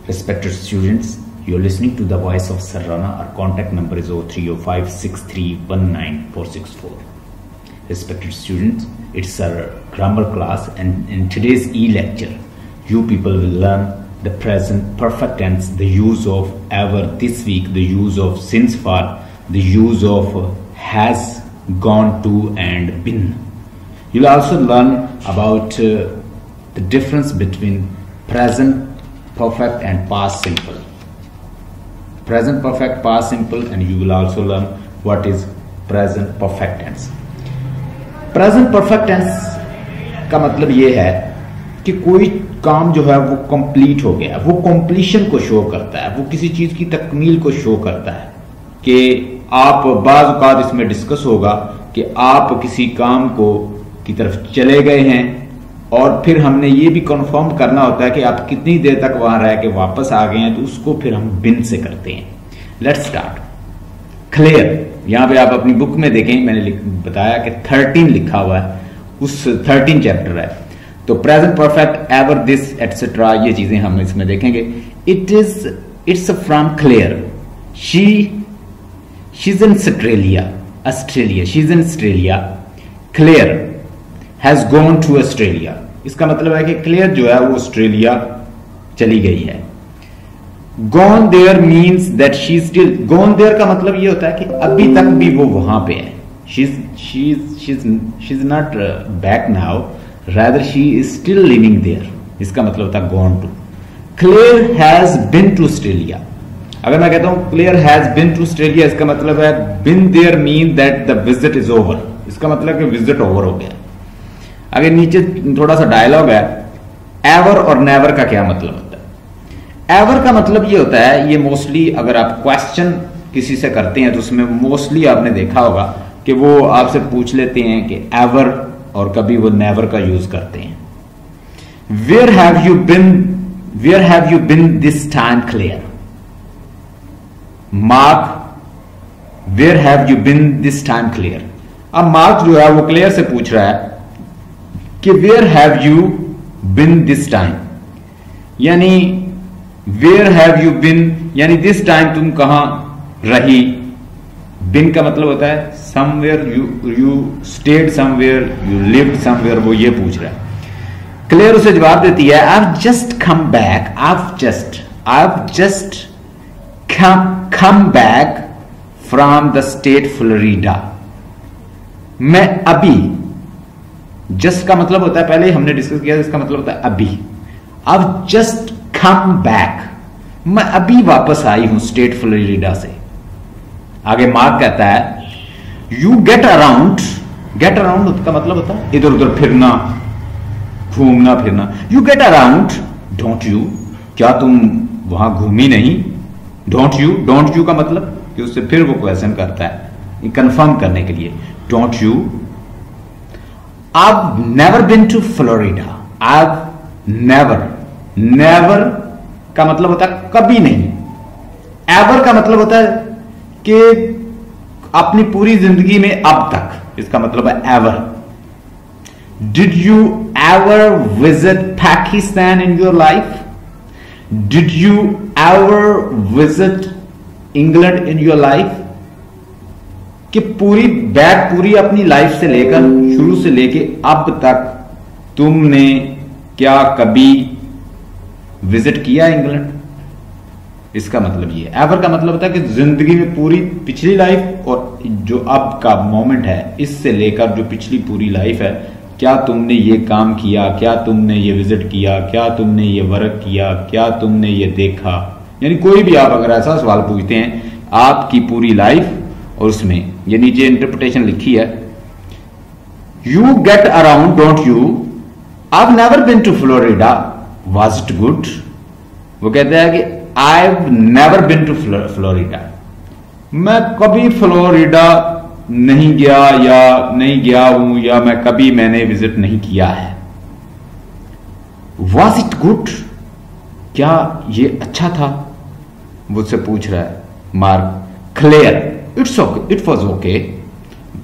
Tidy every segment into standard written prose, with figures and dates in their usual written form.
Respected students, you're listening to the voice of Sarrana. Our contact number is 030563194464. Respected students, it's our grammar class, and in today's e-lecture, you people will learn the present perfect tense, the use of ever this week, the use of since far, the use of has, gone to, and been. You'll also learn about the difference between present perfect and past simple. Present perfect, past simple, and you will also learn what is present perfect tense. Present perfect tense का मतलब ये है कि कोई काम जो है वो कंप्लीट हो गया, वो कंप्लीशन को शो करता है, वो किसी चीज की तकमील को शो करता है। कि आप बाज़ औक़ात इसमें डिस्कस होगा कि आप किसी काम को की तरफ चले गए हैं और फिर हमने ये भी कंफर्म करना होता है कि आप कितनी देर तक वहां रह के वापस आ गए हैं, तो उसको फिर हम बिन से करते हैं। Let's start. क्लियर, यहां पे आप अपनी बुक में देखें, मैंने बताया कि 13 लिखा हुआ है, उस 13 चैप्टर है। तो present perfect, ever, this, etcetera, ये चीजें हम इसमें देखेंगे। It's from Claire, she is in Australia, she is in Australia. Claire has gone to Australia, इसका मतलब है कि क्लियर जो है वो ऑस्ट्रेलिया चली गई है। Gone there means that she still, gone there का मतलब ये होता है कि अभी तक भी वो वहां पे है। She is not back now, rather she is still living there, इसका मतलब होता है gone to. Claire has been to Australia, अगर मैं कहता हूं Claire has been to Australia, इसका मतलब है been there mean that the visit is over, इसका मतलब कि विजिट ओवर हो गया। अगर नीचे थोड़ा सा डायलॉग है, एवर और नेवर का क्या मतलब होता है। एवर का मतलब ये होता है, ये मोस्टली अगर आप क्वेश्चन किसी से करते हैं तो उसमें मोस्टली आपने देखा होगा कि वो आपसे पूछ लेते हैं कि एवर, और कभी वो नेवर का यूज करते हैं। Where have you been this time clear. Mark, where have you been this time clear. अब मार्क जो है वो क्लियर से पूछ रहा है कि where have you been this time, यानी वेयर हैव यू बिन यानी दिस टाइम तुम कहां रही। बिन का मतलब होता है somewhere, you stayed somewhere, you lived somewhere, वो ये पूछ रहा है। क्लियर उसे जवाब देती है, I have just come back, I have just come back from the state Florida. मैं अभी, जस्ट का मतलब होता है, पहले हमने डिस्कस किया, इसका मतलब होता है अभी। अब जस्ट कम बैक, मैं अभी वापस आई हूं स्टेट फ्लोरिडा से। आगे मार्क कहता है you get around, get around का मतलब होता है इधर उधर फिरना, घूमना फिरना। You get around don't you, क्या तुम वहां घूमी नहीं। डोंट यू का मतलब कि उससे फिर वो क्वेश्चन करता है कंफर्म करने के लिए। Don't you, I've never been to Florida. I've never का मतलब होता है कभी नहीं। Ever का मतलब होता है कि अपनी पूरी जिंदगी में अब तक, इसका मतलब है ever. Did you ever visit Pakistan in your life? Did you ever visit England in your life? कि पूरी अपनी लाइफ से लेकर, शुरू से लेके अब तक तुमने क्या कभी विजिट किया इंग्लैंड। इसका मतलब ये। एवर का मतलब होता है कि जिंदगी में पूरी पिछली लाइफ और जो अब का मोमेंट है, इससे लेकर जो पिछली पूरी लाइफ है, क्या तुमने ये काम किया, क्या तुमने ये विजिट किया, क्या तुमने ये वर्क किया, क्या तुमने ये देखा। यानी कोई भी आप अगर ऐसा सवाल पूछते हैं, आपकी पूरी लाइफ, और उसमें ये नीचे इंटरप्रिटेशन लिखी है, you get around don't you, I have never been to Florida, was it good. वो कहता है कि I have never been to Florida, मैं कभी फ्लोरिडा नहीं गया या नहीं गया हूं, या मैं कभी मैंने विजिट नहीं किया है। वाज इट गुड, क्या ये अच्छा था, मुझसे पूछ रहा है Mark. Clear, it's okay, it was okay,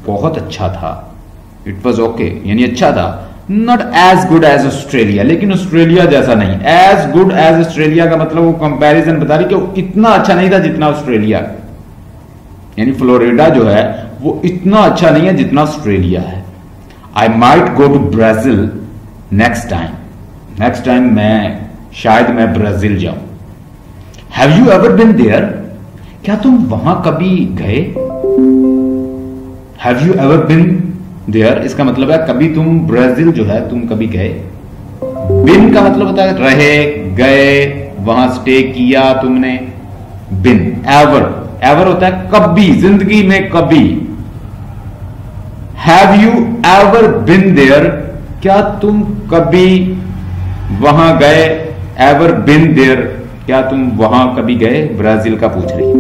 बहुत अच्छा था। इट वॉज ओके यानी अच्छा था। Not as good as Australia, लेकिन ऑस्ट्रेलिया जैसा नहीं। एज गुड एज ऑस्ट्रेलिया का मतलब वो कंपैरिजन बता रही कि वो इतना अच्छा नहीं था जितना ऑस्ट्रेलिया, यानी फ्लोरिडा जो है वो इतना अच्छा नहीं है जितना ऑस्ट्रेलिया है। I might go to Brazil next time, next time शायद मैं ब्राजील जाऊं। Have you ever been there, क्या तुम वहां कभी गए? Have you ever been there इसका मतलब है कभी तुम ब्राजील जो है तुम कभी गए। बिन का मतलब होता है रहे, गए, वहां स्टे किया तुमने। बिन, एवर, एवर होता है कभी, जिंदगी में कभी। Have you ever been there, क्या तुम कभी वहां गए? एवर बिन देयर, क्या तुम वहां कभी गए? ब्राजील का पूछ रही।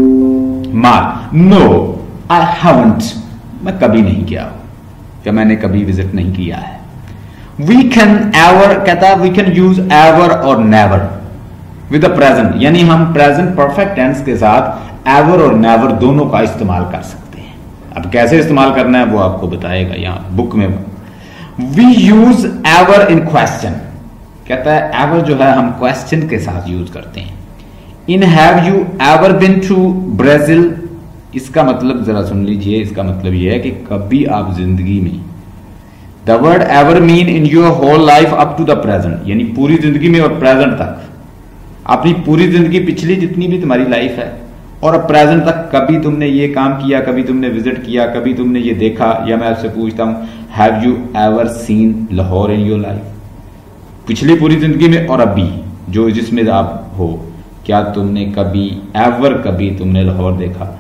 मार्क, नो आई हैवंट, मैं कभी नहीं गया, क्या मैंने कभी विजिट नहीं किया है। वी कैन एवर, कहता है वी कैन यूज एवर और नेवर विद द प्रेजेंट, यानी हम प्रेजेंट परफेक्ट टेंस के साथ एवर और नेवर दोनों का इस्तेमाल कर सकते हैं। अब कैसे इस्तेमाल करना है वो आपको बताएगा यहां बुक में। We use ever in question, कहता है एवर जो है हम क्वेश्चन के साथ यूज करते हैं। In have you ever been to Brazil, इसका मतलब जरा सुन लीजिए, इसका मतलब यह है कि कभी आप जिंदगी में, the word ever mean in your whole life up to the present, यानी पूरी जिंदगी में और प्रेजेंट तक, अपनी पूरी जिंदगी पिछली जितनी भी तुम्हारी लाइफ है और अब प्रेजेंट तक कभी तुमने ये काम किया, कभी तुमने विजिट किया, कभी तुमने ये देखा। या मैं आपसे पूछता हूं, have you ever seen Lahore in your life, पिछली पूरी जिंदगी में और अभी जो जिसमें आप हो, क्या तुमने कभी एवर कभी तुमने लाहौर देखा?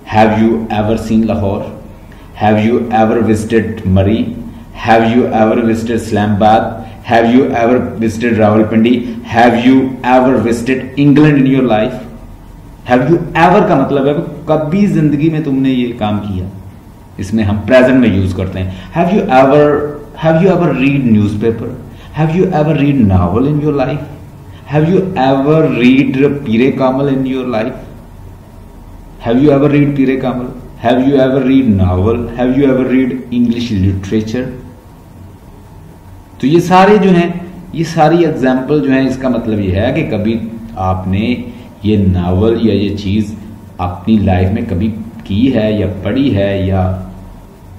Have you ever seen Lahore? Have you ever visited Murree? Have you ever visited Islamabad? Have you ever visited Rawalpindi? Have you ever visited England in your life? Have you ever का मतलब है कभी जिंदगी में तुमने ये काम किया, इसमें हम प्रेजेंट में यूज करते हैं। Have you ever read newspaper? Have you ever read novel in your life? Have you ever read Peere Kamil in your life? Have you ever read Peere Kamil? Have you ever read novel? Have you ever read English literature? तो ये सारे जो हैं, ये सारी example जो है, इसका मतलब ये है कि कभी आपने ये नावल या ये चीज अपनी लाइफ में कभी की है या पढ़ी है। या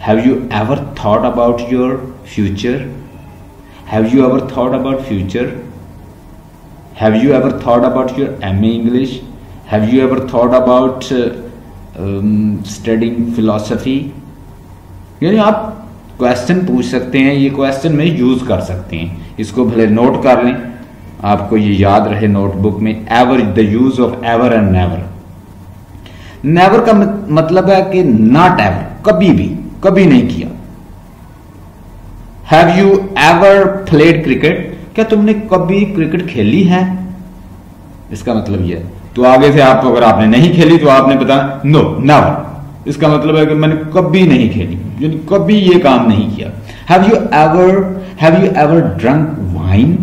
have you ever thought about your future? Have you ever thought about future? Have you ever thought about your MA English? Have you ever thought about studying philosophy? यानी आप क्वेश्चन पूछ सकते हैं, ये क्वेश्चन में यूज कर सकते हैं। इसको भले नोट कर लें, आपको ये याद रहे नोटबुक में। Ever, the use of ever and never. Never का मतलब है कि नॉट एवर, कभी भी, कभी नहीं किया। Have you ever played cricket? क्या तुमने कभी क्रिकेट खेली है? इसका मतलब यह है। तो आगे से आप, अगर आपने नहीं खेली तो आपने बताया नो नेवर, इसका मतलब है कि मैंने कभी नहीं खेली, यानी कभी ये काम नहीं किया। Have you ever drunk wine?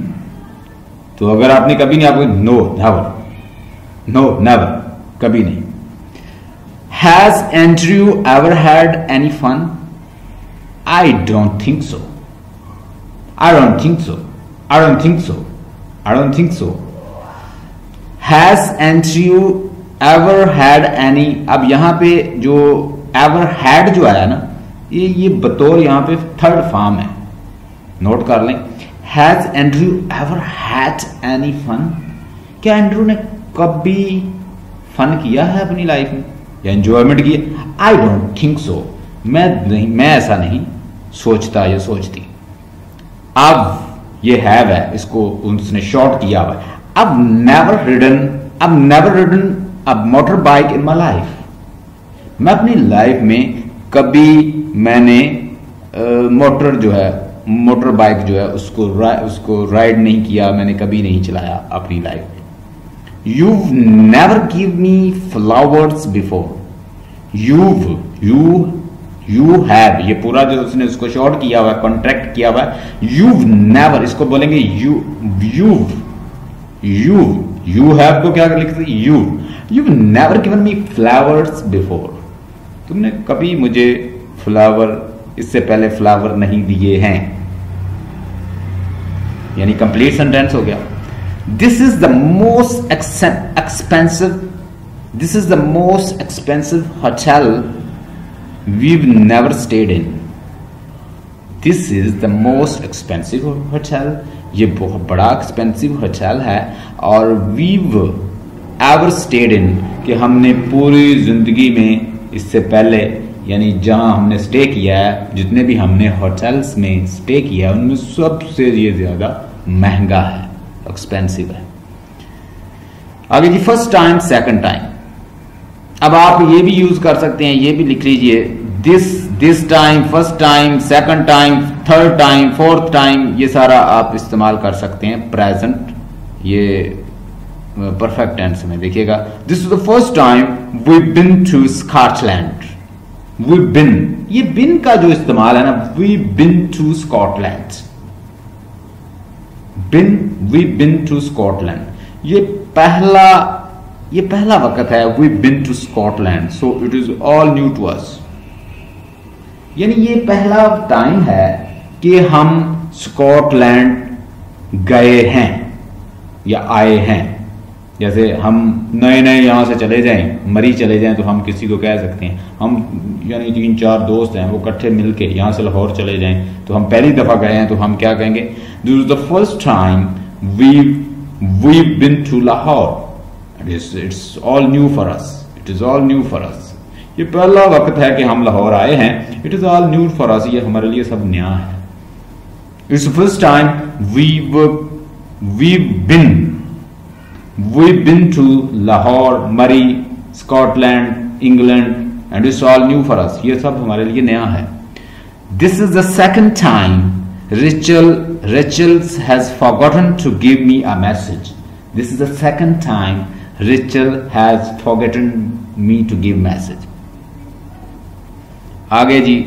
तो अगर आपने कभी नहीं, आपको नो नेवर, कभी नहीं। Has Andrew ever had any fun? I don't think so, I don't think so, I don't think so, I don't think so. Has Andrew ever had any, अब यहां पे जो एवर हैड जो आया ना, ये बतौर यहां पे थर्ड फॉर्म है, नोट कर लें। Has Andrew ever had any fun? क्या एंड्रू ने कभी फन किया है अपनी लाइफ में या एंजॉयमेंट किया? आई डोंट थिंक सो, मैं ऐसा नहीं सोचता या सोचती। अब ये हैव है, इसको उसने शॉर्ट किया हुआ। अब नेवर रिडन अब motor bike in my life, मैं अपनी लाइफ में कभी मैंने मोटर जो है, मोटर बाइक जो है उसको राइड नहीं किया, मैंने कभी नहीं चलाया अपनी लाइफ में। You never give me flowers before? You have, ये पूरा जो उसने उसको शॉर्ट किया हुआ है, कॉन्ट्रैक्ट किया हुआ है। यू नेवर, इसको बोलेंगे यू हैव को क्या लिखते? You never given me flowers before, तुमने कभी मुझे फ्लावर, इससे पहले फ्लावर नहीं दिए हैं। यानी कंप्लीट सेंटेंस हो गया। This is the most expensive hotel we've never stayed in. This is the most expensive hotel, ये बहुत बड़ा एक्सपेंसिव होटल है, और वीव एवर स्टेड इन, कि हमने पूरी जिंदगी में इससे पहले, यानी जहां हमने स्टे किया है, जितने भी हमने होटल्स में स्टे किया है उनमें सबसे ये ज्यादा महंगा है, एक्सपेंसिव है। आगे जी, फर्स्ट टाइम सेकंड टाइम। अब आप ये भी यूज कर सकते हैं, ये भी लिख लीजिए, this time, first time, second time, third time, fourth time, ये सारा आप इस्तेमाल कर सकते हैं प्रेजेंट, ये परफेक्ट टेंस में। देखिएगा, this is the first time we been to Scotland. We been, ये बिन का जो इस्तेमाल है ना, we been to Scotland, we been to Scotland, ये पहला वक्त है, we been to Scotland, so it is all new to us. यानी ये पहला टाइम है कि हम स्कॉटलैंड गए हैं या आए हैं। जैसे हम नए नए यहां से चले जाएं, मरी चले जाएं, तो हम किसी को कह सकते हैं, हम यानी 3-4 दोस्त हैं, वो इकट्ठे मिलके यहां से लाहौर चले जाएं, तो हम पहली दफा गए हैं, तो हम क्या कहेंगे, this is the first time we been to Lahore, it's all new for us, it is all new for us. ये पहला वक्त है कि हम लाहौर आए हैं, it is all new for us, ये हमारे लिए सब नया है। It's first time we've been to Lahore, Murray, Scotland, England, and it's all new for us. ये सब हमारे लिए नया है। This is the second time Rachel has forgotten to give me a message. This is the second time Rachel has forgotten me to give message. आगे जी,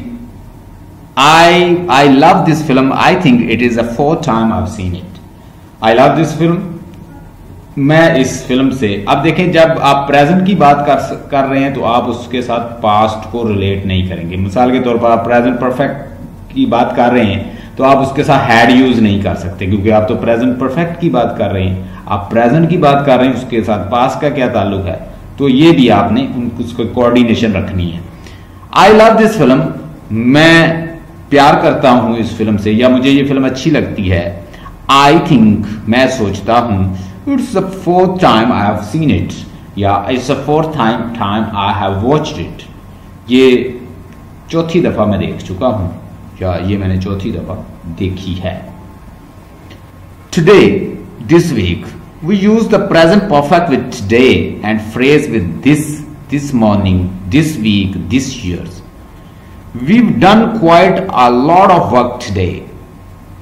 I love this film. I think it is the fourth time I've seen it. I love this film. मैं इस film से, अब देखें, जब आप present की बात कर रहे हैं तो आप उसके साथ पास्ट को रिलेट नहीं करेंगे। मिसाल के तौर पर आप प्रेजेंट परफेक्ट की बात कर रहे हैं तो आप उसके साथ हैड यूज नहीं कर सकते, क्योंकि आप तो प्रेजेंट परफेक्ट की बात कर रहे हैं। आप प्रेजेंट की बात कर रहे हैं, उसके साथ पास्ट का क्या ताल्लुक है, तो ये भी आपने उसको कोऑर्डिनेशन रखनी है। आई लव दिस फिल्म, मैं प्यार करता हूं इस फिल्म से, या मुझे ये फिल्म अच्छी लगती है। आई थिंक, मैं सोचता हूं, it's the fourth time I have seen it, या it's the fourth time I have watched it. ये चौथी दफा मैं देख चुका हूं, या ये मैंने चौथी दफा देखी है। Today, this week, we use the present perfect with today and phrase with this morning, this week, this years. We've done quite a lot of work today.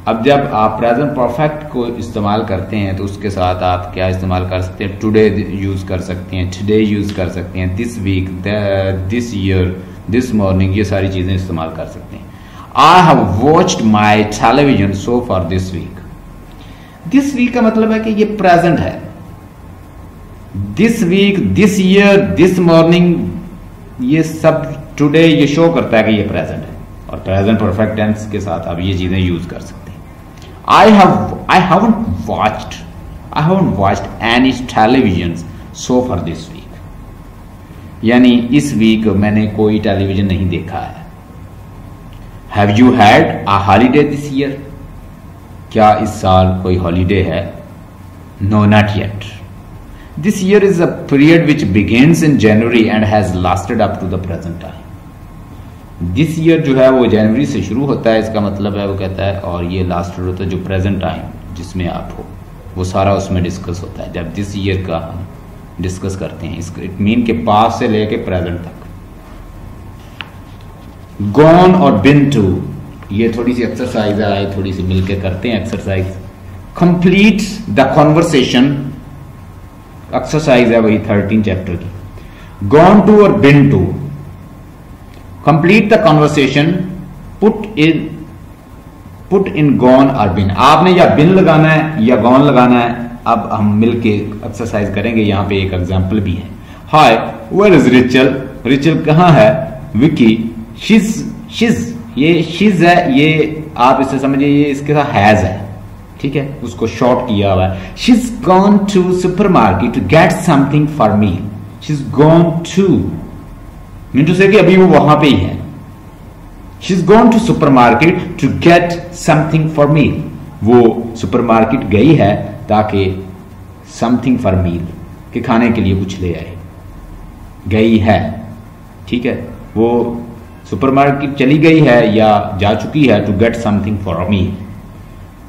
अब जब आप प्रेजेंट परफेक्ट को इस्तेमाल करते हैं तो उसके साथ आप क्या इस्तेमाल कर सकते हैं, टुडे यूज कर सकते हैं, टुडे यूज कर सकते हैं, this week, this year, this morning, ये सारी चीजें इस्तेमाल कर सकते हैं। I have watched my television so for this week. This week का मतलब है कि ये प्रेजेंट है। This week, this year, this morning, ये सब टुडे ये शो करता है कि ये प्रेजेंट है, और प्रेजेंट परफेक्ट टेंस के साथ आप ये चीजें यूज कर सकते हैं। I haven't watched any television so far this week. यानी इस वीक मैंने कोई टेलीविजन नहीं देखा है। Have you had a holiday this year? क्या इस साल कोई हॉलीडे है? No, not yet. This year is a period which begins in January and has lasted up to the present time. This year जो है वो जनवरी से शुरू होता है, इसका मतलब है वो कहता है, और ये लास्ट होता है जो प्रेजेंट टाइम जिसमें आप हो, वो सारा उसमें डिस्कस होता है जब दिस ईयर का हम डिस्कस करते हैं। इसका इट मीन के पास से लेके प्रेजेंट तक। गॉन और बिन टू, ये थोड़ी सी एक्सरसाइज है, थोड़ी सी मिलकर करते हैं exercise. Complete the conversation, exercise है वही 13 चैप्टर की। गॉन टू और been to, complete the conversation, put in gone और बिन। आपने या बिन लगाना है या गॉन लगाना है। अब हम मिलके एक्सरसाइज करेंगे। यहां पे एक एग्जांपल भी है। हाय, वेयर इज रिचल? रिचल कहां है? विकी, शिज, ये शिज है, ये आप इसे समझिए, ये इसके साथ हैज है, ठीक है, उसको शॉर्ट किया हुआ है। She is gone to supermarket to get something for me. She is gone to mean to say कि अभी वो वहां पे ही है। She is gone to supermarket to get something for meal. वो सुपरमार्केट गई है ताकि समथिंग फॉर मील के खाने के लिए कुछ ले आए। गई है, ठीक है, वो सुपरमार्केट चली गई है या जा चुकी है टू गेट समथिंग फॉर मील।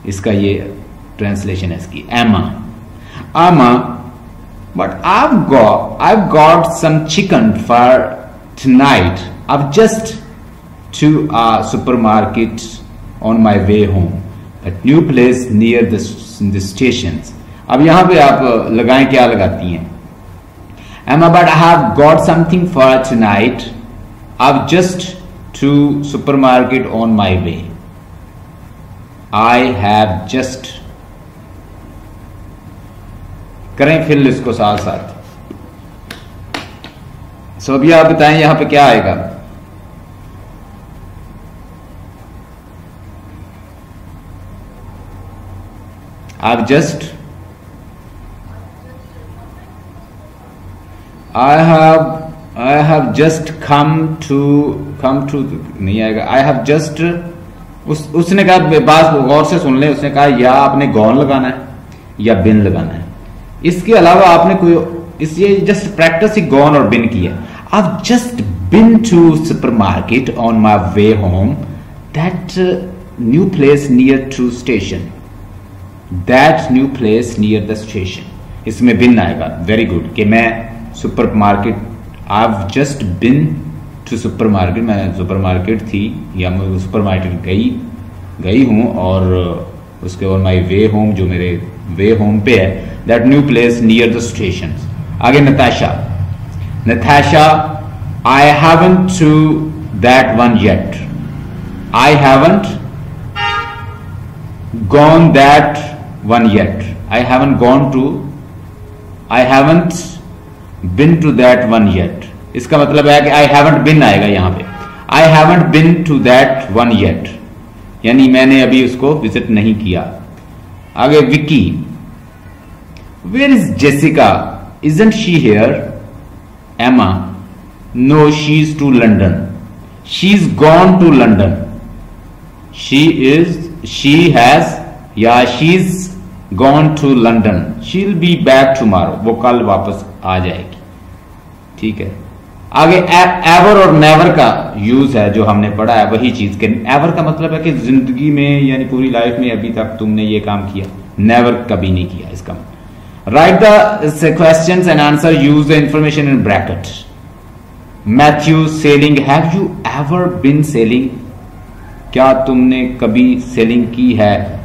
इसका ये ट्रांसलेशन है इसकी। Amma, but I've got some chicken for tonight. I've just to a supermarket on my way home. A new place near the stations. अब यहां पे आप लगाएं, क्या लगाती हैं? Amma, but I have got something for tonight. I've just to supermarket on my way. I have just, करें फिर इसको साथ साथ। सो अभी आप बताएं यहां पे क्या आएगा। I've just, I have just come to नहीं आएगा। I have just, उसने कहा, बात गौर से सुन ले, उसने कहा या आपने गॉन लगाना है या बिन लगाना है। इसके अलावा आपने कोई इसलिए जस्ट प्रैक्टिस ही गॉन और बिन किया। I've just been to supermarket on my way home. That new place near to station. That new place near the station. इसमें बिन आएगा। वेरी गुड कि मैं supermarket, I've just been to supermarket, मैं supermarket थी या मैं सुपरमार्केट गई हूं और उसके और माई वे होम, जो मेरे वे होम पे है, that new place near the station. आगे Natasha, I haven't to that one yet. I haven't gone that one yet. I haven't gone to, I haven't been to that one yet. इसका मतलब है कि आई haven't बिन आएगा यहां पे। I haven't been to that one yet, यानी मैंने अभी उसको विजिट नहीं किया। आगे Vicky, where is Jessica, isn't she here? Emma, no she is to London. She is gone to London. She has या she is gone to London. She will be back tomorrow, वो कल वापस आ जाएगी। ठीक है, आगे एवर और never का यूज है जो हमने पढ़ा है, वही चीज के। एवर का मतलब है कि जिंदगी में यानी पूरी लाइफ में अभी तक तुमने ये काम किया, नेवर कभी नहीं किया। इसका right the questions and answer, use the information in bracket. Matthew, selling, have you ever bin selling? क्या तुमने कभी सेलिंग की है?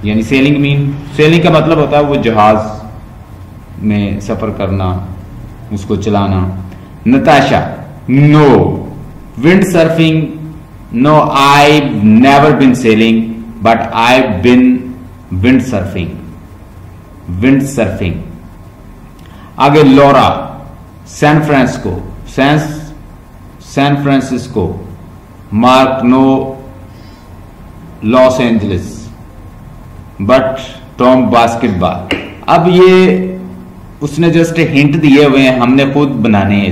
यानी सेलिंग का मतलब होता है वो जहाज में सफर करना, उसको चलाना। Natasha, no. Windsurfing, no I never been sailing but I been wind surfing. Windsurfing. आगे Laura, San Francisco. Mark, no Los Angeles but Tom basketball. अब ये उसने जस्ट हिंट दिए हुए हैं, हमने खुद बनाने हैं।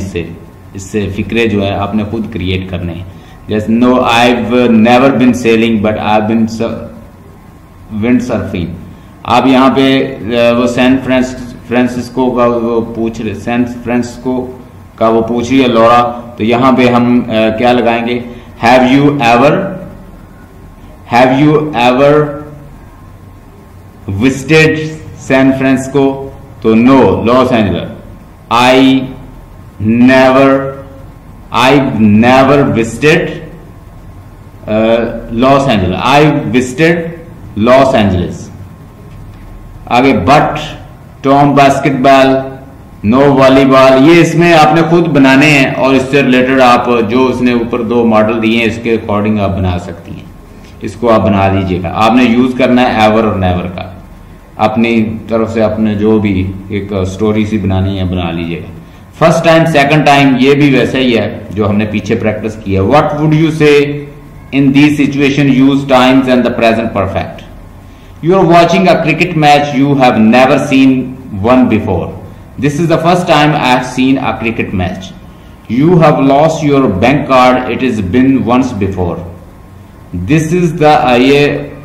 इससे फिक्रे जो है आपने खुद क्रिएट करने हैं। जैसे no I never been sailing but I been wind surfing. आप यहाँ पे वो सैन फ्रांसिस्को का वो पूछ रहे, सैन फ्रांसिस्को का वो पूछ रही है लॉरा, तो यहाँ पे हम क्या लगाएंगे? Have you ever visited San Francisco? तो no, Los Angeles. I never visited Los Angeles. I visited Los Angeles. आगे but Tom basketball, no volleyball. ये इसमें आपने खुद बनाने हैं और इससे रिलेटेड आप जो उसने ऊपर दो मॉडल दिए हैं इसके अकॉर्डिंग आप बना सकती हैं। इसको आप बना लीजिएगा। आपने यूज करना है एवर और नेवर का, अपनी तरफ से अपने जो भी एक स्टोरी सी बनानी है बना लीजिएगा। फर्स्ट टाइम, सेकंड टाइम, ये भी वैसा ही है जो हमने पीछे प्रैक्टिस किया। व्हाट वुड यू से in this situation? Use times and the present perfect. You are watching a cricket match you have never seen one before. This is the first time I have seen a cricket match. You have lost your bank card. It has been once before. This is the ये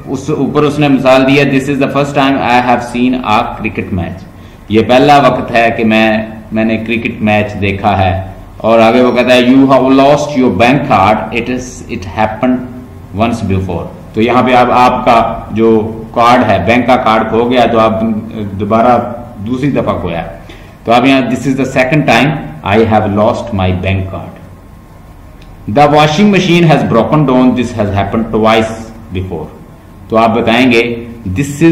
उस ऊपर उसने मिसाल दिया. This is the first time I have seen a cricket match. ये पहला वक्त है कि मैंने क्रिकेट मैच देखा है. और आगे वो कहता है you have lost your bank card. It happened once before. तो यहाँ पे आपका जो कार्ड है, बैंक का कार्ड खो गया तो आप दोबारा दूसरी दफा खोया. तो आप यहाँ this is the second time I have lost my bank card. The washing machine has broken down. This has happened twice before. तो आप बताएंगे this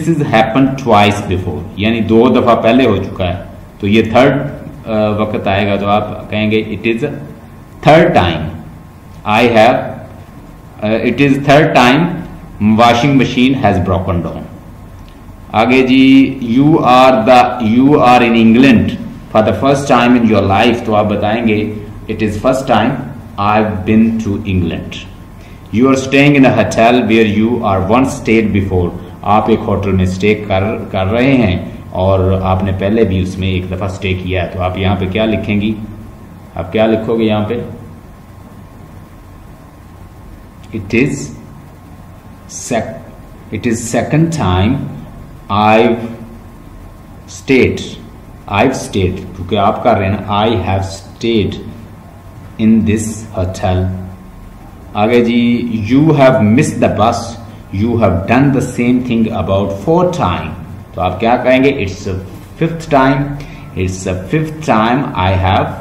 is happened twice before, यानी 2 दफा पहले हो चुका है. तो ये थर्ड वक्त आएगा तो आप कहेंगे it is third time I have it is third time washing machine has broken down. आगे जी you are in England for the first time in your life. तो आप बताएंगे it is first time I've been to England. You are staying in a hotel where you are once stayed before. आप एक hotel में stay कर रहे हैं और आपने पहले भी उसमें एक दफा स्टे किया है. तो आप यहाँ पे क्या लिखेंगी? आप क्या लिखोगे यहाँ पे? It is second time I've stayed क्योंकि आप कर रहे हैं ना. I have stayed in this hotel. आगे जी you have missed the bus. You have done the same thing about 4 times. तो आप क्या कहेंगे? It's a fifth time. It's a fifth time I have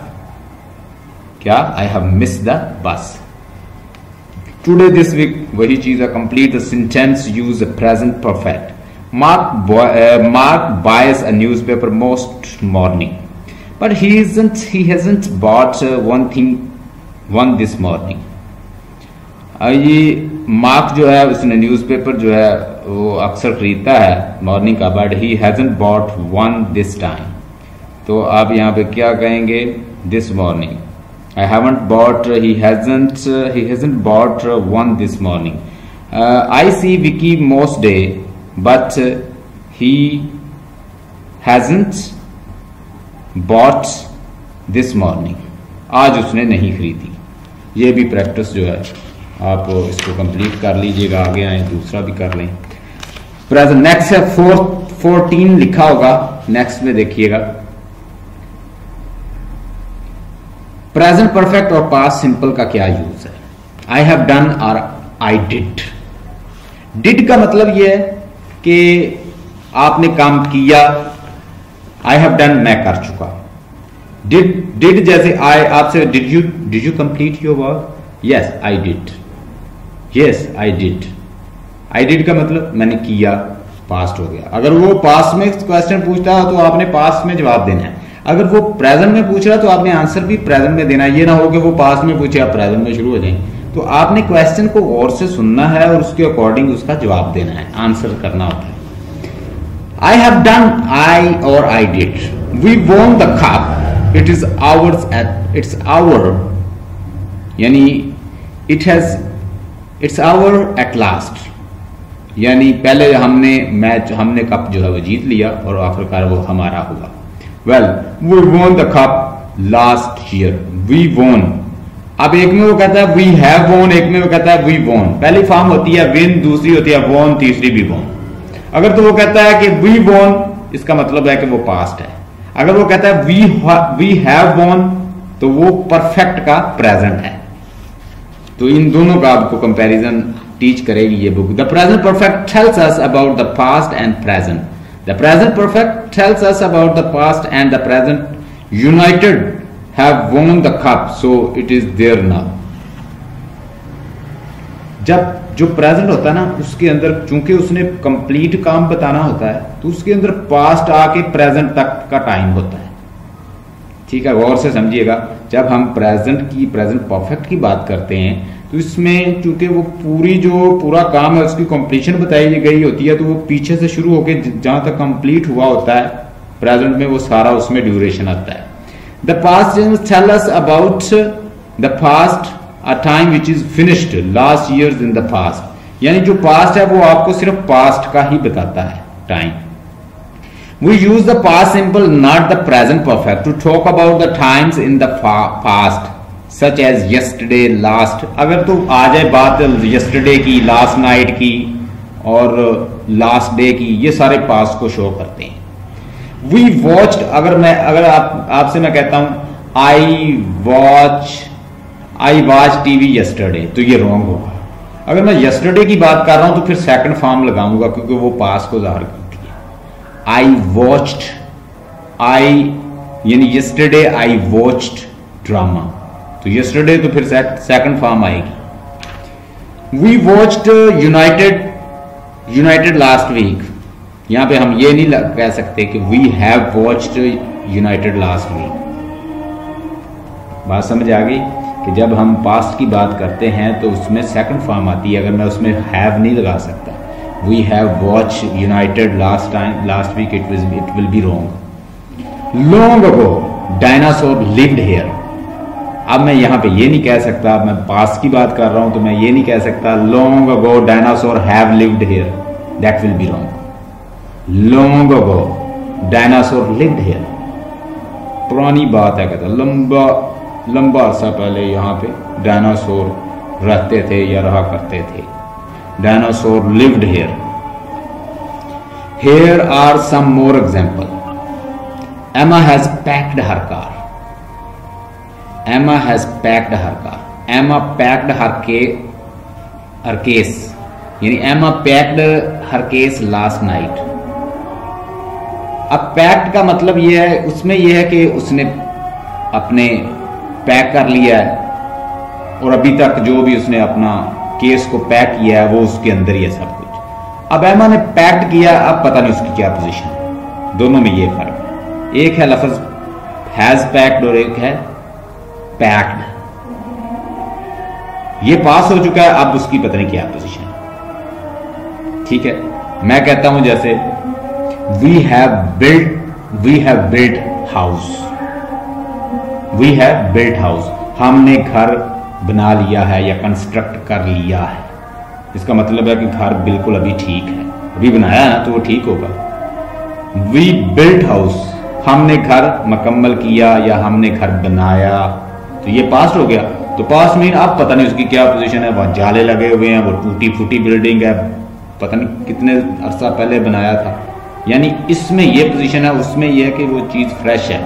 missed the bus. Today this week वही चीज है. complete the sentence, use the present perfect. Mark buys a newspaper most morning, but he hasn't bought one this morning. ये mark जो है उसने newspaper जो है वो अक्सर खरीदता है मॉर्निंग का, but he hasn't bought one this time. तो आप यहाँ पे क्या कहेंगे? this morning. I haven't bought. He hasn't bought one this morning. I see Vicky most day, but he hasn't bought this morning. आज उसने नहीं खरीदी. ये भी प्रैक्टिस जो है आप इसको कंप्लीट कर लीजिएगा. आगे आए दूसरा भी कर लें. प्रेजेंट नेक्स्ट है 14 लिखा होगा. नेक्स्ट में देखिएगा. प्रेजेंट परफेक्ट और पास्ट सिंपल का क्या यूज है? आई हैव डन और आई डिड. डिड का मतलब यह है कि आपने काम किया. आई हैव डन मैं कर चुका. डिड जैसे आई आपसे did you complete your work? Yes I did. Yes I did. I did का मतलब मैंने किया, पास्ट हो गया. अगर वो पास्ट में क्वेश्चन पूछता है तो आपने पास्ट में जवाब देना है. अगर वो प्रेजेंट में पूछ रहा तो आपने आंसर भी प्रेजेंट में देना है. ये ना हो कि वो पास्ट में पूछे आप प्रेजेंट में शुरू हो जाए. तो आपने क्वेश्चन को गौर से सुनना है और उसके अकॉर्डिंग उसका जवाब देना है, आंसर करना होता है. आई हैव डन आई और I did. We won the cup. It is ours it's our, यानी इट्स आवर एट लास्ट, यानी पहले हमने कप जो है वो जीत लिया और आखिरकार वो हमारा हुआ. Well, we won the cup last year. We won. अब एक में वो कहता है we have won, एक में वो कहता है we won. पहली फॉर्म होती है win, दूसरी होती है won, तीसरी भी won. अगर तो वो कहता है कि we won, इसका मतलब है कि वो पास्ट है. अगर वो कहता है we have won, तो वो परफेक्ट का प्रेजेंट है. तो इन दोनों का आपको कंपैरिजन टीच करेगी ये book. The present perfect tells us about the past and present. The present perfect tells us about the past and the present united have won the cup, so it is there now. जब जो present होता है ना उसके अंदर चूंकि उसने complete काम बताना होता है तो उसके अंदर पास्ट आके प्रेजेंट तक का टाइम होता है. ठीक है, गौर से समझिएगा. जब हम प्रेजेंट परफेक्ट की बात करते हैं तो इसमें चूंकि वो पूरा काम है उसकी कंप्लीशन बताई गई होती है, तो वो पीछे से शुरू होकर जहां तक कंप्लीट हुआ होता है प्रेजेंट में वो सारा उसमें ड्यूरेशन आता है. The past tell us about the past, a time which is finished last years in the past. यानी जो पास्ट है वो आपको सिर्फ पास्ट का ही बताता है time. We use the past simple, not the present perfect, to talk about the times in the past, such as yesterday, last। अगर तो आ जाए बात yesterday की, last night की और last day की, ये सारे past को शो करते हैं। We watched, अगर आपसे मैं कहता हूं I watched TV yesterday, तो ये रॉन्ग होगा। अगर मैं yesterday की बात कर रहा हूं तो फिर सेकंड फॉर्म लगाऊंगा क्योंकि वो पास्ट को जाहिर करती है। I watched, यानी yesterday I watched drama, तो yesterday तो फिर सेकंड फॉर्म आएगी। We watched United last week, यहां पे हम ये नहीं कह सकते कि we have watched United last week। बात समझ आ गई कि जब हम पास्ट की बात करते हैं तो उसमें सेकंड फॉर्म आती है, अगर मैं उसमें have नहीं लगा सकता। We have watched United last week, it will be wrong. Long ago, dinosaur lived here. अब मैं यहां पे ये नहीं कह सकता, अब मैं पास्ट की बात कर रहा हूं तो मैं ये नहीं कह सकता long ago dinosaur have lived here. That will be wrong. Long ago, dinosaur lived here. पुरानी बात है, कहता लंबा अरसा पहले यहां पे डायनासोर रहते थे या रहा करते थे। Dinosaur lived here. Here are some more examples. Emma has packed her car. Emma has packed her car. Emma packed her case. यानी Emma packed her case last night. अब packed का मतलब ये है, उसमें ये है कि उसने अपने पैक कर लिया है और अभी तक जो भी उसने अपना केस को पैक किया है वो उसके अंदर ही है सब कुछ। अब एमा ने पैक्ड किया, अब पता नहीं उसकी क्या पोजीशन है। दोनों में ये फर्क है, एक है लफ्ज हैज पैक्ड और एक है पैक्ड। ये पास हो चुका है, अब उसकी पता नहीं क्या पोजीशन है। ठीक है, मैं कहता हूं जैसे we have built house. We have built house, हमने घर बना लिया है या कंस्ट्रक्ट कर लिया है। इसका मतलब है कि घर बिल्कुल अभी ठीक है, अभी बनाया है ना तो वो ठीक होगा। वी बिल्ट हाउस, हमने घर मुकम्मल किया या हमने घर बनाया, तो ये पास्ट हो गया। तो पास्ट में अब पता नहीं उसकी क्या पोजीशन है, वहां जाले लगे हुए हैं, वो टूटी फूटी बिल्डिंग है, पता नहीं कितने अरसा पहले बनाया था। यानी इसमें ये पोजीशन है, उसमें यह है कि वो चीज फ्रेश है।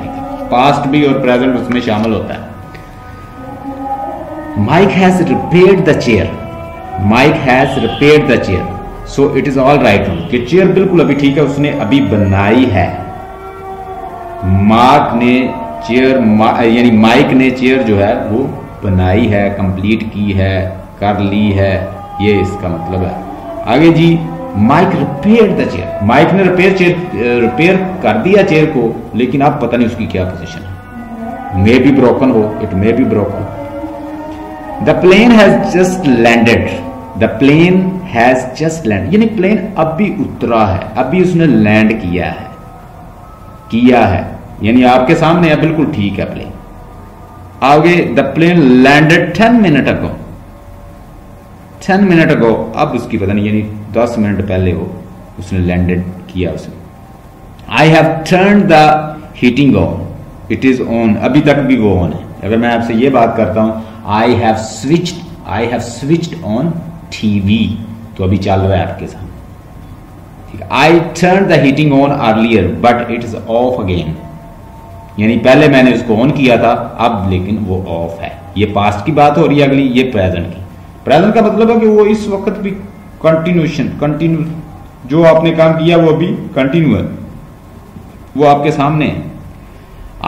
पास्ट भी और प्रेजेंट उसमें शामिल होता है। Mike has repaired the chair. Mike has repaired the chair. So it is all right. कि चेयर बिल्कुल अभी ठीक है, उसने अभी बनाई है। मार्क ने चेयर यानी माइक ने चेयर जो है वो बनाई है, कंप्लीट की है, कर ली है, ये इसका मतलब है। आगे G, Mike repair the chair. Mike ने रिपेयर कर दिया चेयर को, लेकिन अब पता नहीं उसकी क्या पोजीशन है। मे बी ब्रोकन हो, it may be broken. The plane has just landed. The plane has just land, यानी प्लेन अभी उतरा है, अभी उसने लैंड किया है, यानी आपके सामने है, बिल्कुल ठीक है प्लेन। आगे, the plane landed 10 minute ago. 10 minute ago, अब उसकी पता नहीं, यानी 10 मिनट पहले हो उसने लैंडेड किया उसने। I have turn the heating on, it is on, अभी तक भी वो ऑन है। अगर मैं आपसे ये बात करता हूं I have switched on TV, तो अभी चल रहा है आपके सामने। ठीक है, I turn the heating on earlier but it is of again, यानी पहले मैंने उसको ऑन किया था, अब लेकिन वो ऑफ है। ये पास्ट की बात हो रही है, अगली ये प्रेजेंट की। प्रेजेंट का मतलब है कि वो इस वक्त भी कंटिन्यू जो आपने काम किया वो अभी कंटिन्यू है, वो आपके सामने है।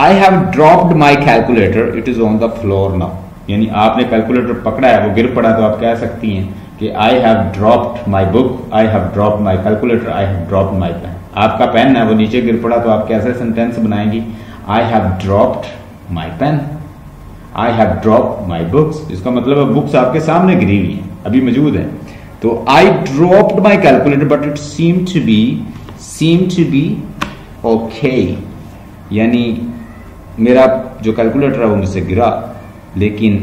आई have dropped my calculator, it is on the floor now, यानी आपने कैलकुलेटर पकड़ा है, वो गिर पड़ा, तो आप कह सकती हैं कि I have dropped my book, I have dropped my calculator, I have dropped my pen. आपका पेन है वो नीचे गिर पड़ा, तो आप कैसे सेंटेंस बनाएंगी? I have dropped my pen, I have dropped my books. इसका मतलब है बुक्स आपके सामने गिरी हुई हैं, अभी मौजूद है। तो I dropped my calculator but it seem to be okay, यानी मेरा जो कैलकुलेटर है वो मुझसे गिरा, लेकिन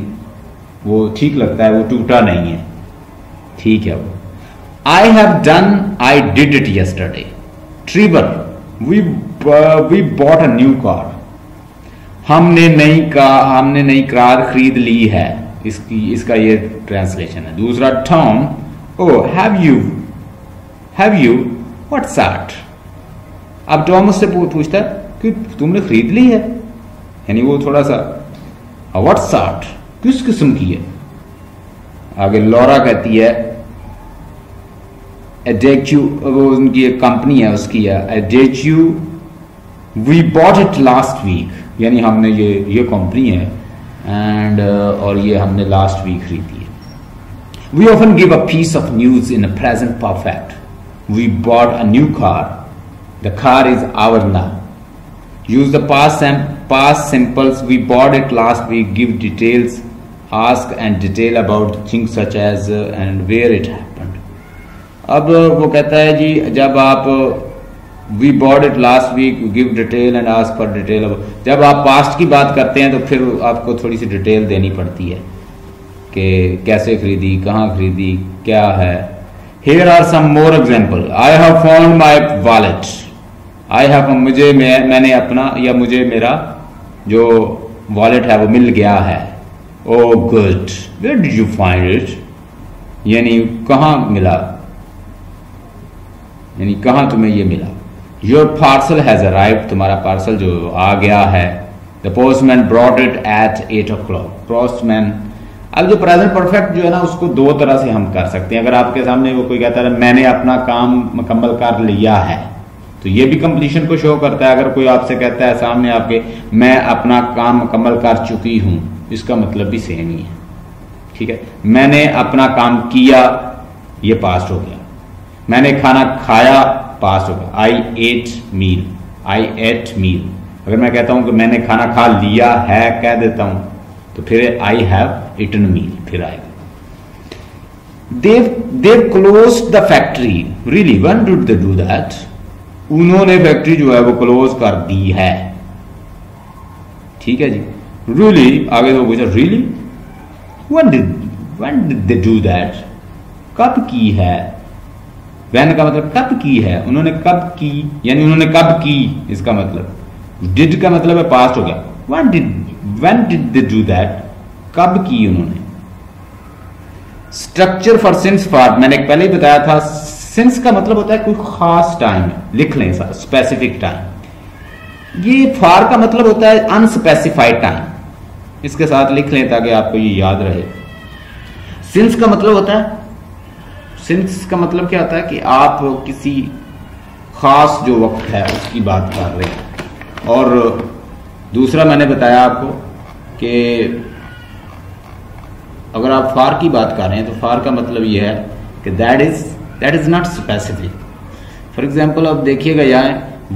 वो ठीक लगता है, वो टूटा नहीं है, ठीक है वो। I have done, I did it yesterday. Trevor, we bought a new car. हमने नई कार खरीद ली है. इसका ये ट्रांसलेशन है. दूसरा Tom, oh have you what's that? अब टॉम उससे पूछता है कि तुमने खरीद ली है, यानी वो थोड़ा सा what's that? किस किस्म की है. आगे लॉरा कहती है Adagio, वो उनकी एक कंपनी है उसकी है Adagio, we bought it last week, यानी हमने ये कंपनी है एंड और ये हमने लास्ट वीक खरीदी है. We often give a piece of news in a present perfect. We bought a new car. The car is ours now. Use the past simples. We bought it last week. Give details. Ask and detail about things such as and where it happened. अब वो कहता है जी जब आप we bought it last week, give detail and ask for detail. जब आप past की बात करते हैं तो फिर आपको थोड़ी सी डिटेल देनी पड़ती है कि कैसे खरीदी, कहाँ खरीदी, क्या है. Here are some more example. I have found my wallet. I have मैंने अपना या मुझे मेरा जो वॉलेट है वो मिल गया है. Oh good. Where did you find it? यानी कहाँ मिला, यानी कहाँ तुम्हें ये मिला. Your parcel has arrived. तुम्हारा पार्सल जो आ गया है. The postman brought it at 8 o'clock. Postman. अब जो प्रेजेंट परफेक्ट जो है ना उसको दो तरह से हम कर सकते हैं. अगर आपके सामने वो कोई कहता है मैंने अपना काम मुकम्मल कर लिया है तो ये भी कंप्लीशन को शो करता है. अगर कोई आपसे कहता है सामने आपके मैं अपना काम मुकम्मल कर चुकी हूं, इसका मतलब भी सेम ही है. ठीक है, मैंने अपना काम किया, ये पास्ट हो गया. मैंने खाना खाया, पास्ट हो गया. I ate meal. अगर मैं कहता हूं कि मैंने खाना खा लिया है, कह देता हूं तो फिर I have eaten meal फिर आएगा. They've closed the factory. Really, when did they do that? उन्होंने फैक्ट्री जो है वो क्लोज कर दी है. ठीक है जी. Really, आगे तो पूछा really? When did they do that? कब की है. when का मतलब कब की है. उन्होंने कब की, यानी उन्होंने कब की, इसका मतलब. did का मतलब है पास्ट हो गया. when did they do that? कब की उन्होंने. स्ट्रक्चर फॉर सिंस फॉर मैंने पहले ही बताया था. सिंस का मतलब होता है कोई खास टाइम, लिख लें स्पेसिफिक टाइम. ये फॉर का मतलब होता है अनस्पेसिफाइड टाइम. इसके साथ लिख लें ताकि आपको ये याद रहे. सिंस का मतलब होता है, सिंस का मतलब क्या होता है कि आप किसी खास जो वक्त है उसकी बात कर रहे हैं. और दूसरा मैंने बताया आपको कि अगर आप फार की बात कर रहे हैं तो फार का मतलब यह है कि that is not specific. For example अब देखिएगा यहाँ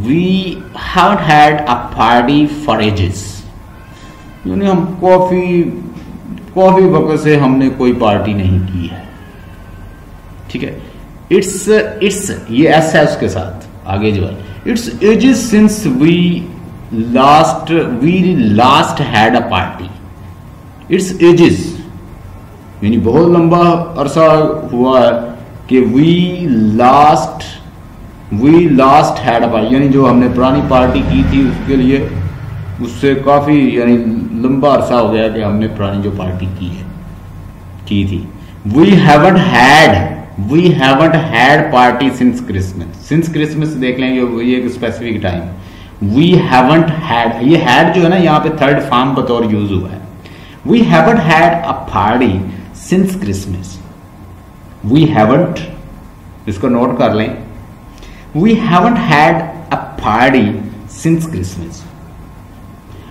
we haven't had a party for ages, यानी हम काफी वक्त से हमने कोई पार्टी नहीं की है. ठीक है. इट्स ये एस है उसके साथ आगे जो है. It's ages since we last had a party. It's ages यानी बहुत लंबा अरसा हुआ है कि we last had a party, यानी जो हमने पुरानी पार्टी की थी उसके लिए उससे काफी यानी लंबा अरसा हो गया कि हमने पुरानी जो पार्टी की थी. We haven't had party since Christmas. Since Christmas देख लेंगे ये एक specific time. We haven't had, ये हैड जो है ना यहाँ पे थर्ड फॉर्म बतौर यूज हुआ है. We haven't had a party since Christmas. We haven't, इसको नोट कर लें. We haven't had a party since Christmas.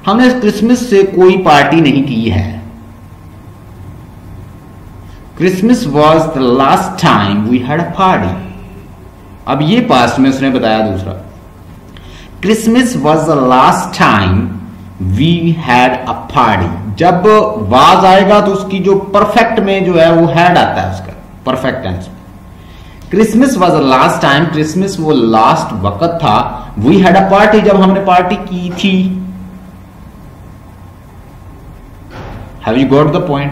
हमने क्रिसमस से कोई पार्टी नहीं की है. Christmas was the last time we had a party. अब ये पास्ट में उसने बताया दूसरा. Christmas was the last time we had a party. जब वाज आएगा तो उसकी जो परफेक्ट में जो है वो हैड आता है उसका perfect tense. Christmas was the last time, Christmas वो लास्ट वक्त था. वी हैड अ पार्टी, जब हमने पार्टी की थी. Have you got the point.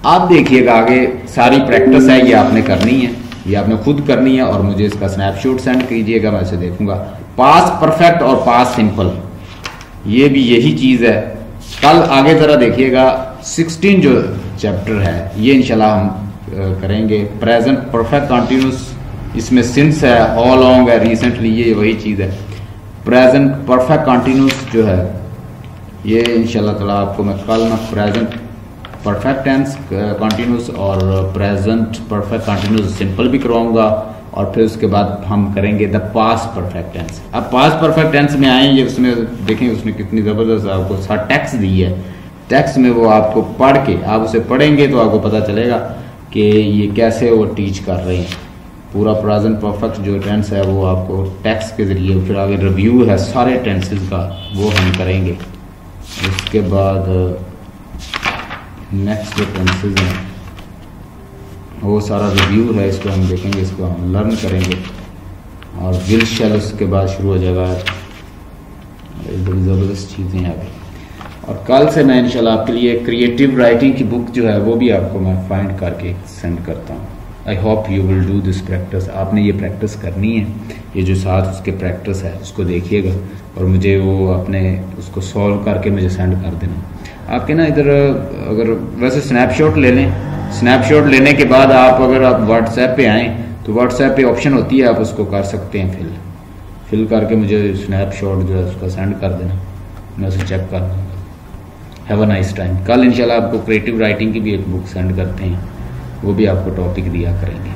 आप देखिएगा आगे सारी प्रैक्टिस है ये आपने करनी है. ये आपने खुद करनी है और मुझे इसका स्नैपशॉट सेंड कीजिएगा, मैं इसे देखूंगा। पास्ट परफेक्ट और पास्ट सिंपल, ये भी यही चीज़ है। कल आगे ज़रा देखिएगा 16 जो चैप्टर है ये इंशाल्लाह हम करेंगे। प्रेजेंट परफेक्ट कंटिन्यूस, इसमें सिंस है, हाउ लॉन्ग है, रिसेंटली, ये वही चीज़ है। प्रेजेंट परफेक्ट कंटिन्यूस जो है ये इंशाल्लाह ताला आपको मैं कल ना प्रेजेंट परफेक्ट टेंस कंटिन्यूस और प्रेजेंट परफेक्ट कंटिन्यूस सिंपल भी करवाऊंगा, और फिर उसके बाद हम करेंगे द पास्ट परफेक्ट टेंस। अब पास्ट परफेक्ट टेंस में आएंगे, उसमें देखें उसने कितनी ज़बरदस्त आपको सारा टेक्स्ट दी है। टेक्स्ट में वो आपको पढ़ के, आप उसे पढ़ेंगे तो आपको पता चलेगा कि ये कैसे वो टीच कर रहे हैं। पूरा प्रेजेंट परफेक्ट जो टेंस है वो आपको टेक्स्ट के ज़रिए, फिर आगे रिव्यू है सारे टेंसेस का, वो हम करेंगे। उसके बाद नेक्स्ट जो टेंसेस हैं वो सारा रिव्यू है, इसको हम देखेंगे, इसको हम लर्न करेंगे, और विल शैल उसके बाद शुरू हो जाएगा। बड़ी ज़बरदस्त चीज़ें हैं अभी। और कल से मैं इंशाल्लाह आपके लिए क्रिएटिव राइटिंग की बुक जो है वो भी आपको मैं फाइंड करके सेंड करता हूँ। I hope you will do this practice. आपने ये प्रैक्टिस करनी है, ये जो साथ उसके प्रैक्टिस है उसको देखिएगा और मुझे वो अपने उसको सॉल्व करके मुझे सेंड कर देना। आपके ना इधर अगर वैसे स्नैपशॉट ले लें, स्नैपशॉट लेने के बाद आप अगर आप व्हाट्सएप पे आएँ तो व्हाट्सएप पे ऑप्शन होती है, आप उसको कर सकते हैं फिल करके मुझे स्नैपशॉट जो है उसका सेंड कर देना, मैं उसे चेक कर लूँगा। Have a nice time. कल इंशाल्लाह आपको क्रिएटिव राइटिंग की भी एक बुक सेंड करते हैं, वो भी आपको टॉपिक दिया करेंगे।